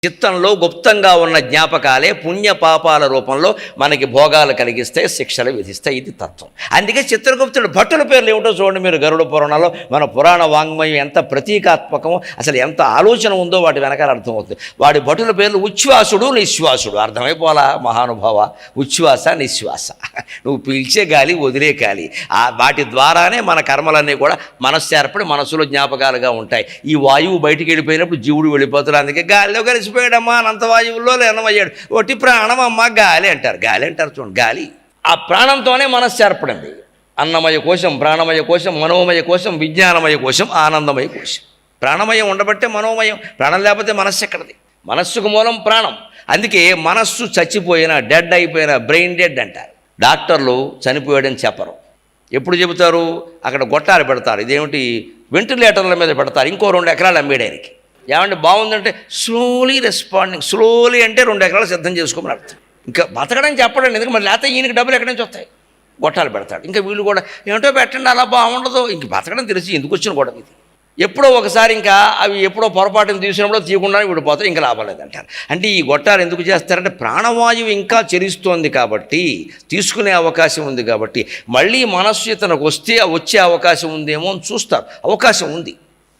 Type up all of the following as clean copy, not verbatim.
చిత్తంలో గుప్తంగా ఉన్న జ్ఞాపకాలే పుణ్య పాపాల రూపంలో మనకి భోగాలు కలిగిస్తాయి, శిక్షలు విధిస్తాయి. ఇది తత్వం. అందుకే చిత్రగుప్తుడు భట్టుల పేర్లు ఏమిటో చూడండి మీరు. గరుడ పురాణంలో మన పురాణ వాంగ్మయం ఎంత ప్రతీకాత్మకమో, అసలు ఎంత ఆలోచన ఉందో వాటి వెనకాల అర్థమవుతుంది. వాడి భటుల పేర్లు ఉచ్ఛ్వాసుడు, నిశ్వాసుడు. అర్థమైపోలా మహానుభావ. ఉచ్ఛ్వాస, నిశ్వాస. నువ్వు పీల్చే గాలి, వదిలే గాలి. వాటి ద్వారానే మన కర్మలన్నీ కూడా మనస్సు ఏర్పడి మనసులో జ్ఞాపకాలుగా ఉంటాయి. ఈ వాయువు బయటికి వెళ్ళిపోయినప్పుడు జీవుడు వెళ్ళిపోతాడు. అందుకే గాలిలో కలిసి పోయాడమ్మా, అనంత వాయువుల్లో లీనమయ్యాడు. ఒట్టి ప్రాణమమ్మా గాలి అంటారు. గాలి అంటారు చూడండి. గాలి ఆ ప్రాణంతోనే మనస్సు ఏర్పడింది. అన్నమయ కోశం, ప్రాణమయ కోశం, మనోమయ కోశం, విజ్ఞానమయ కోశం, ఆనందమయ కోశం. ప్రాణమయం ఉండబట్టే మనోమయం. ప్రాణం లేకపోతే మనస్సు ఎక్కడది? మనస్సుకు మూలం ప్రాణం. అందుకే మనస్సు చచ్చిపోయినా, డెడ్ అయిపోయినా, బ్రెయిన్ డెడ్ అంటారు. డాక్టర్లు చనిపోయాడని చెప్పరు. ఎప్పుడు చెబుతారు? అక్కడ గొట్టాలు పెడతారు. ఇదేమిటి వెంటిలేటర్ల మీద పెడతారు. ఇంకో 2 ఎకరాలు అమ్మేయడానికి. ఏమంటే బాగుందంటే స్లోలీ రెస్పాండింగ్. స్లోలీ అంటే 2 ఎకరాలు సిద్ధం చేసుకోమని అర్థం. ఇంకా బతకడం చెప్పడండి. ఎందుకంటే మరి లేకపోతే ఈయనకి డబ్బులు ఎక్కడి నుంచి వస్తాయి? గొట్టాలు పెడతాడు. ఇంకా వీళ్ళు కూడా ఏమిటో పెట్టండి, అలా బాగుండదు. ఇంక బతకడం తెలిసి ఎందుకు వచ్చిన గొడవ ఇది? ఎప్పుడో ఒకసారి ఇంకా అవి ఎప్పుడో పొరపాటును తీసినప్పుడు తీయకుండా విడిపోతాయి. ఇంకా లాభం లేదంటారు. అంటే ఈ గొట్టాలు ఎందుకు చేస్తారంటే ప్రాణవాయువు ఇంకా చెరిస్తోంది కాబట్టి, తీసుకునే అవకాశం ఉంది కాబట్టి, మళ్ళీ మనస్సు ఇతనికి వచ్చే అవకాశం ఉందేమో అని చూస్తారు. అవకాశం ఉంది.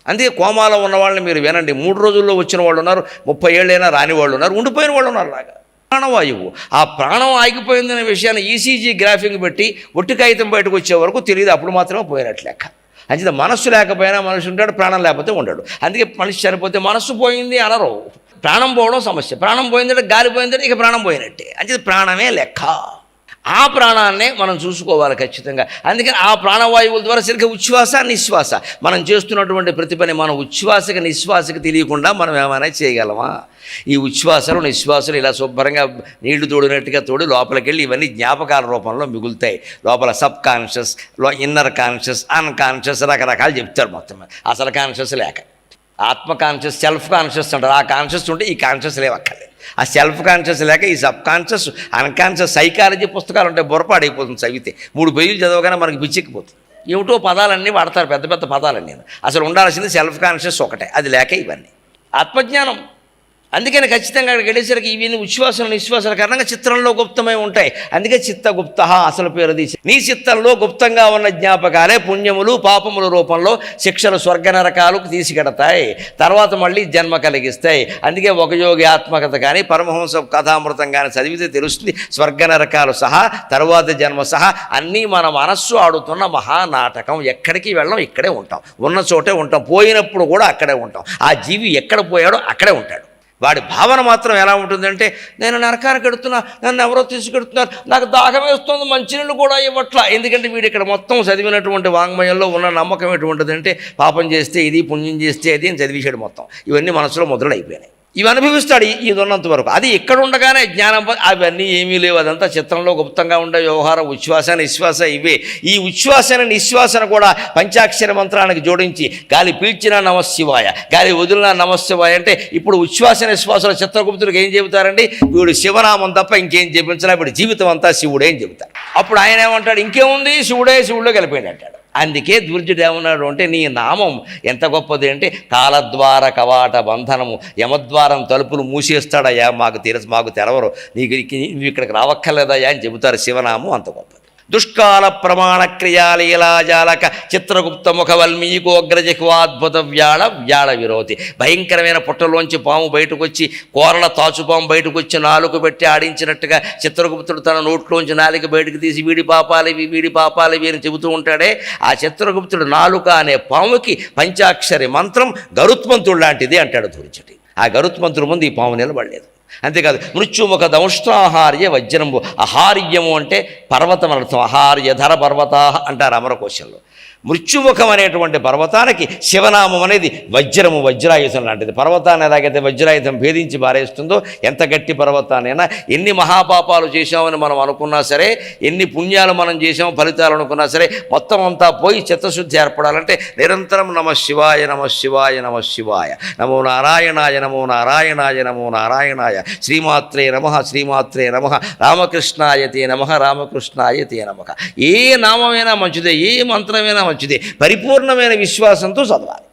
అందుకే కోమాలో ఉన్న వాళ్ళని మీరు వినండి. 3 రోజుల్లో వచ్చిన వాళ్ళు ఉన్నారు, 30 ఏళ్ళైనా రాని వాళ్ళు ఉన్నారు, ఉండిపోయిన వాళ్ళు ఉన్నారు. లాగా ప్రాణవాయువు. ఆ ప్రాణం ఆగిపోయిందనే విషయాన్ని ఈసీజీ గ్రాఫింగ్ పెట్టి ఒట్టి కాగితం బయటకు వచ్చే వరకు తెలియదు. అప్పుడు మాత్రమే పోయినట్లు లెక్క. అంచేత మనస్సు లేకపోయినా మనిషి ఉంటాడు, ప్రాణం లేకపోతే ఉండడు. అందుకే మనిషి చనిపోతే మనస్సు పోయింది అనరు. ప్రాణం పోవడం సమస్య. ప్రాణం పోయిందంటే, గాలి పోయిందంటే ఇక ప్రాణం పోయినట్టే. అంచేత ప్రాణమే లెక్క. ఆ ప్రాణాన్నే మనం చూసుకోవాలి ఖచ్చితంగా. అందుకని ఆ ప్రాణవాయువుల ద్వారా సరిగ్గా ఉచ్ఛ్వాస, నిశ్వాస. మనం చేస్తున్నటువంటి ప్రతి పని మనం ఉచ్ఛ్వాసకి, నిశ్వాసకి తెలియకుండా మనం ఏమైనా చేయగలమా? ఈ ఉచ్ఛ్వాసలు, నిశ్వాసలు ఇలా శుభ్రంగా నీళ్లు తోడినట్టుగా తోడి లోపలికి వెళ్ళి ఇవన్నీ జ్ఞాపకాల రూపంలో మిగులుతాయి. లోపల sub conscious, inner conscious, unconscious రకరకాలు చెప్తారు. మొత్తం అసలు కాన్షియస్ లేక ఆత్మ కాన్షియస్, సెల్ఫ్ కాన్షియస్ అంటారు. ఆ కాన్షియస్ ఉంటే ఈ కాన్షియస్ లేవక్కర్లేదు. ఆ సెల్ఫ్ కాన్షియస్ లేక ఈ సబ్ కాన్షియస్, అన్కాన్షియస్, సైకాలజీ పుస్తకాలు ఉంటాయి. బొరపాడైపోతుంది చదివితే. 3 పేజీలు చదవగానే మనకి పిచ్చెక్కిపోతుంది. ఏమిటో పదాలన్నీ వాడతారు, పెద్ద పెద్ద పదాలన్నీ. అసలు ఉండాల్సింది సెల్ఫ్ కాన్షియస్ ఒకటే. అది లేక ఇవన్నీ ఆత్మజ్ఞానం. అందుకని ఖచ్చితంగా అక్కడికి వెళ్ళేసరికి ఇవన్నీ ఉచ్ఛ్వాసలు, నిశ్వాసాల కారణంగా చిత్రంలో గుప్తమై ఉంటాయి. అందుకే చిత్తగుప్త అసలు పేరు తీసి. నీ చిత్తంలో గుప్తంగా ఉన్న జ్ఞాపకాలే పుణ్యములు, పాపముల రూపంలో శిక్షలు, స్వర్గ నరకాలకు తీసుకెడతాయి. తర్వాత మళ్ళీ జన్మ కలిగిస్తాయి. అందుకే ఒక యోగి ఆత్మకథ కానీ, పరమహంస కథామృతం కానీ చదివితే తెలుస్తుంది. స్వర్గ నరకాలు సహా, తరువాత జన్మ సహా అన్నీ మన మనస్సు ఆడుతున్న మహానాటకం. ఎక్కడికి వెళ్ళం, ఇక్కడే ఉంటాం. ఉన్న చోటే ఉంటాం. పోయినప్పుడు కూడా అక్కడే ఉంటాం. ఆ జీవి ఎక్కడ పోయాడో అక్కడే ఉంటాడు. వాడి భావన మాత్రం ఎలా ఉంటుందంటే, నేను నరకానికి ఎడుతున్నా, నన్ను ఎవరో తీసుకెడుతున్నారు, నాకు దాహం వేస్తుంది, మంచినీళ్ళు కూడా ఇవ్వట్లా. ఎందుకంటే వీడు ఇక్కడ మొత్తం చదివినటువంటి వాంగ్మయంలో ఉన్న నమ్మకం ఎటువంటిదంటే, పాపం చేస్తే ఇది, పుణ్యం చేస్తే అది అని చదివేశాడు మొత్తం. ఇవన్నీ మనసులో మొదలైపోయినాయి. ఇవి అనుభవిస్తాడు ఇది ఉన్నంత వరకు. అది ఇక్కడ ఉండగానే జ్ఞానం అవన్నీ ఏమీ లేవు. అదంతా చిత్రంలో గుప్తంగా ఉండే వ్యవహారం. ఉచ్ఛ్వాస, నిశ్వాస ఇవే. ఈ ఉచ్ఛ్వాసన, నిశ్వాసన కూడా పంచాక్షర మంత్రానికి జోడించి గాలి పీల్చినా నమశివాయ, గాలి వదిలినా నమశివాయ అంటే, ఇప్పుడు ఉచ్ఛ్వాస నిశ్వాసలో చిత్రగుప్తుడికి ఏం చెబుతారండి? వీడు శివనామం తప్ప ఇంకేం చెప్పించినా వీడు జీవితం అంతా శివుడే అని చెబుతారు. అప్పుడు ఆయన ఏమంటాడు? ఇంకేముంది, శివుడే శివుడిలో కలిపోయాడు అంటాడు. అందుకే దుర్జుడు ఏమన్నాడు అంటే, నీ నామం ఎంత గొప్పది అంటే, కాలద్వార కవాట బంధనము, యమద్వారం తలుపులు మూసేస్తాడయ్యా, మాకు తెరవరు, నువ్వు ఇక్కడికి రావక్కర్లేదయ్యా అని చెబుతారు. శివనామం అంత గొప్పది. దుష్కాల ప్రమాణ క్రియాలీలాజాలక చిత్రగుప్త ముఖవల్మీకోగ్రజహ్వాద్భుత వ్యాళ విరోధి. భయంకరమైన పుట్టలోంచి పాము బయటకు వచ్చి, కోరల తాచుపాము బయటకు వచ్చి నాలుగు పెట్టి ఆడించినట్టుగా చిత్రగుప్తుడు తన నోట్లోంచి నాలుక బయటకు తీసి వీడి పాపాలివి అని చెబుతూ ఉంటాడే, ఆ చిత్రగుప్తుడు నాలుక అనే పాముకి పంచాక్షరి మంత్రం గరుత్మంతుడు లాంటిది అంటాడు ధూర్జటి. ఆ గరుత్మంతుడు ముందు ఈ పాము నిలబడలేదు. అంతేకాదు, మృత్యుముఖ దంష్ట్రాహార్య వజ్రంబు. అహార్యము అంటే పర్వతం అర్థం. అహార్యధర పర్వతా అంటారు అమరకోశంలో. మృత్యుముఖం అనేటువంటి పర్వతానికి శివనామం అనేది వజ్రము, వజ్రాయుధం లాంటిది. పర్వతాన్ని ఎలాగైతే వజ్రాయుధం భేదించి పారేస్తుందో, ఎంత గట్టి పర్వతాన్నైనా, ఎన్ని మహాపాపాలు చేశామని మనం అనుకున్నా సరే, ఎన్ని పుణ్యాలు మనం చేసామో ఫలితాలు అనుకున్నా సరే, మొత్తం అంతా పోయి చిత్తశుద్ధి ఏర్పడాలంటే నిరంతరం నమ శివాయ, నమ శివాయ, నమ శివాయ, నమో నారాయణాయ, నమో నారాయణాయ, నమో నారాయణాయ, శ్రీమాత్రే నమ, శ్రీమాత్రే నమ, రామకృష్ణాయతే నమ, రామకృష్ణాయతే నమ. ఏ నామమైనా మంచిదే, ఏ మంత్రమైనా మంచిదే, పరిపూర్ణమైన విశ్వాసంతో చదవాలి.